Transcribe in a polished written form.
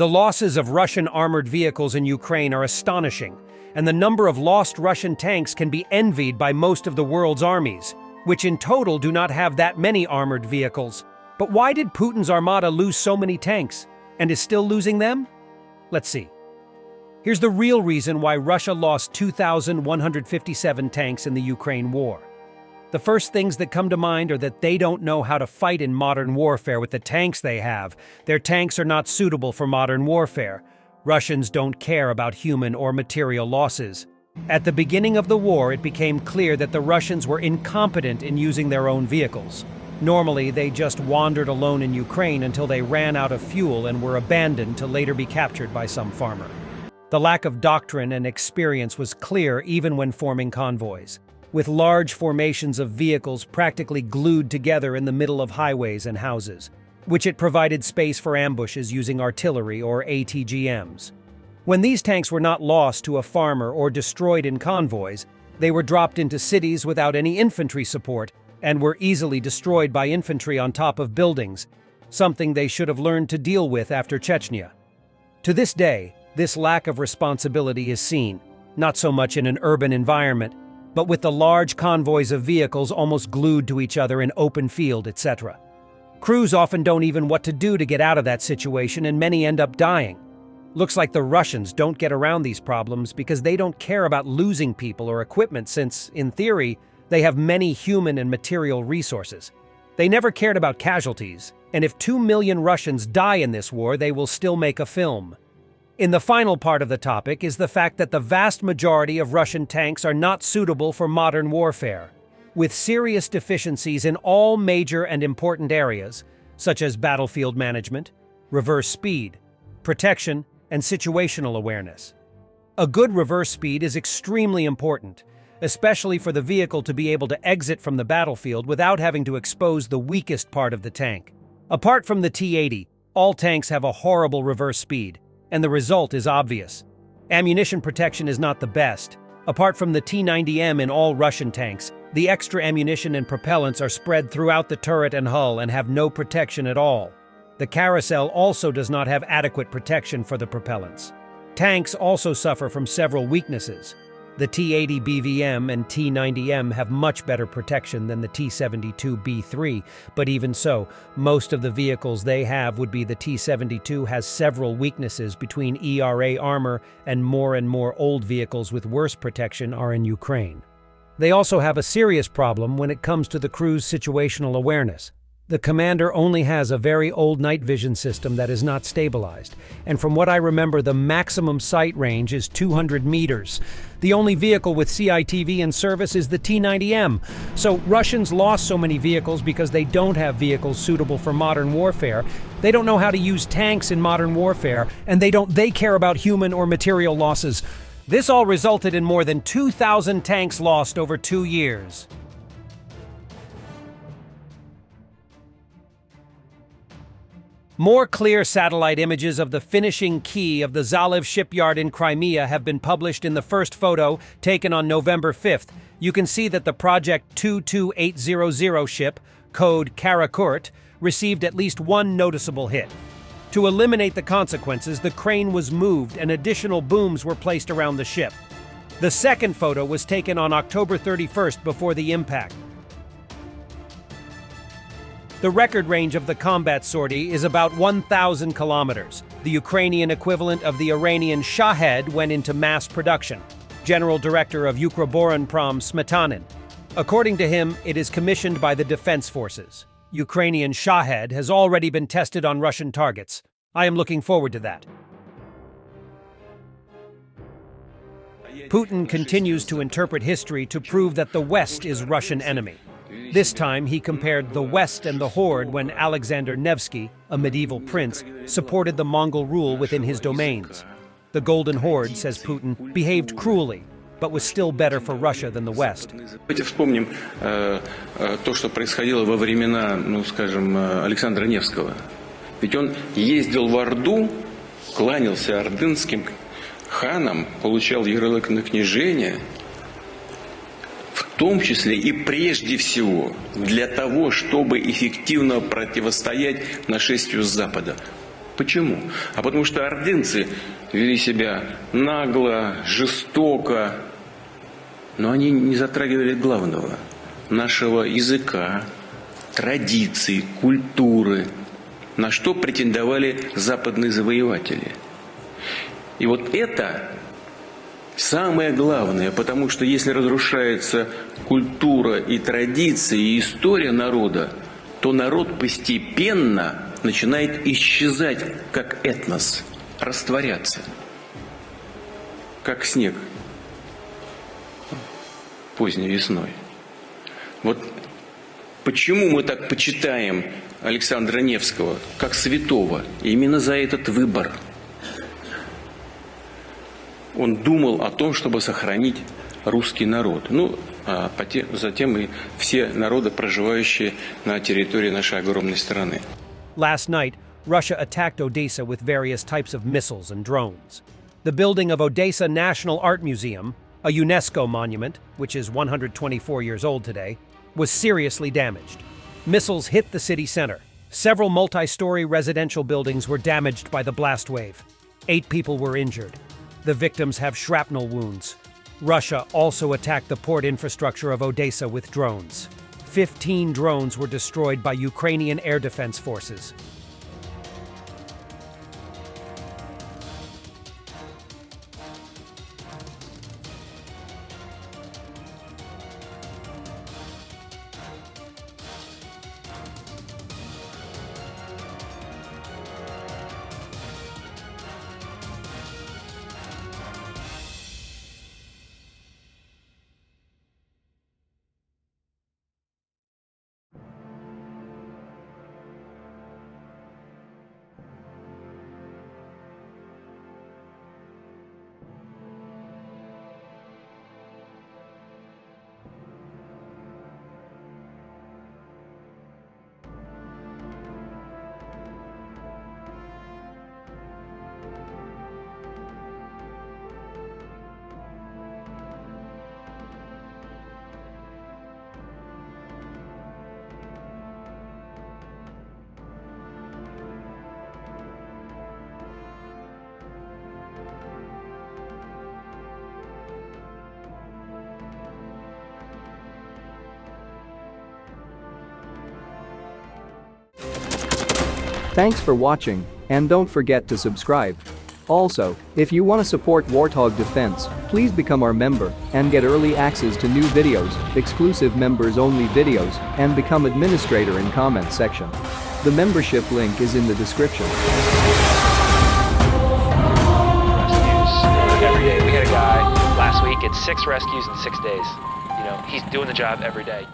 The losses of Russian armored vehicles in Ukraine are astonishing, and the number of lost Russian tanks can be envied by most of the world's armies, which in total do not have that many armored vehicles. But why did Putin's armada lose so many tanks, and is still losing them? Let's see. Here's the real reason why Russia lost 2,157 tanks in the Ukraine war. The first things that come to mind are that they don't know how to fight in modern warfare with the tanks they have. Their tanks are not suitable for modern warfare. Russians don't care about human or material losses. At the beginning of the war, it became clear that the Russians were incompetent in using their own vehicles. Normally, they just wandered alone in Ukraine until they ran out of fuel and were abandoned to later be captured by some farmer. The lack of doctrine and experience was clear even when forming convoys, with large formations of vehicles practically glued together in the middle of highways and houses, which it provided space for ambushes using artillery or ATGMs. When these tanks were not lost to a farmer or destroyed in convoys, they were dropped into cities without any infantry support and were easily destroyed by infantry on top of buildings, something they should have learned to deal with after Chechnya. To this day, this lack of responsibility is seen, not so much in an urban environment, but with the large convoys of vehicles almost glued to each other in open field, etc. Crews often don't even know what to do to get out of that situation, and many end up dying. Looks like the Russians don't get around these problems because they don't care about losing people or equipment since, in theory, they have many human and material resources. They never cared about casualties, and if 2 million Russians die in this war, they will still make a film. In the final part of the topic is the fact that the vast majority of Russian tanks are not suitable for modern warfare, with serious deficiencies in all major and important areas, such as battlefield management, reverse speed, protection, and situational awareness. A good reverse speed is extremely important, especially for the vehicle to be able to exit from the battlefield without having to expose the weakest part of the tank. Apart from the T-80, all tanks have a horrible reverse speed, and the result is obvious. Ammunition protection is not the best. Apart from the T-90M in all Russian tanks, the extra ammunition and propellants are spread throughout the turret and hull and have no protection at all. The carousel also does not have adequate protection for the propellants. Tanks also suffer from several weaknesses. The T-80 BVM and T-90M have much better protection than the T-72B3, but even so, most of the vehicles they have would be the T-72 has several weaknesses between ERA armor, and more old vehicles with worse protection are in Ukraine. They also have a serious problem when it comes to the crew's situational awareness. The commander only has a very old night vision system that is not stabilized, and from what I remember, the maximum sight range is 200 meters. The only vehicle with CITV in service is the T-90M, so Russians lost so many vehicles because they don't have vehicles suitable for modern warfare. They don't know how to use tanks in modern warfare, and they care about human or material losses. This all resulted in more than 2,000 tanks lost over 2 years. More clear satellite images of the finishing quay of the Zalev shipyard in Crimea have been published in the first photo, taken on November 5th. You can see that the Project 22800 ship, code Karakurt, received at least one noticeable hit. To eliminate the consequences, the crane was moved and additional booms were placed around the ship. The second photo was taken on October 31st before the impact. The record range of the combat sortie is about 1,000 kilometers. The Ukrainian equivalent of the Iranian Shahad went into mass production. General Director of Ukroboronprom Smetanin. According to him, it is commissioned by the defense forces. Ukrainian Shahad has already been tested on Russian targets. I am looking forward to that. Putin continues to interpret history to prove that the West is Russian enemy. This time, he compared the West and the Horde when Alexander Nevsky, a medieval prince, supported the Mongol rule within his domains. The Golden Horde, says Putin, behaved cruelly, but was still better for Russia than the West. Давайте вспомним то, что происходило во времена, скажем, Александра Невского. Ведь он ездил в Орду, кланялся ордынским ханам, получал ярлык на княжение, в том числе и прежде всего для того, чтобы эффективно противостоять нашествию с Запада. Почему? А потому что ордынцы вели себя нагло, жестоко, но они не затрагивали главного – нашего языка, традиций, культуры, на что претендовали западные завоеватели. И вот это самое главное, потому что если разрушается культура и традиции, и история народа, то народ постепенно начинает исчезать как этнос, растворяться, как снег поздней весной. Вот почему мы так почитаем Александра Невского как святого? Именно за этот выбор. Он думал о том, чтобы сохранить русский народ. Ну, а затем и все народы, проживающие на территории нашей огромной страны. Last night, Russia attacked Odesa with various types of missiles and drones. The building of Odesa National Art Museum, a UNESCO monument, which is 124 years old today, was seriously damaged. Missiles hit the city center. Several multi-story residential buildings were damaged by the blast wave. 8 people were injured. The victims have shrapnel wounds. Russia also attacked the port infrastructure of Odesa with drones. 15 drones were destroyed by Ukrainian air defense forces. Thanks for watching, and don't forget to subscribe. Also, if you want to support Warthog Defense, please become our member and get early access to new videos, exclusive members-only videos, and become administrator in comment section. The membership link is in the description. Rescues every day. We had a guy last week, it's 6 rescues in 6 days. You know, he's doing the job every day.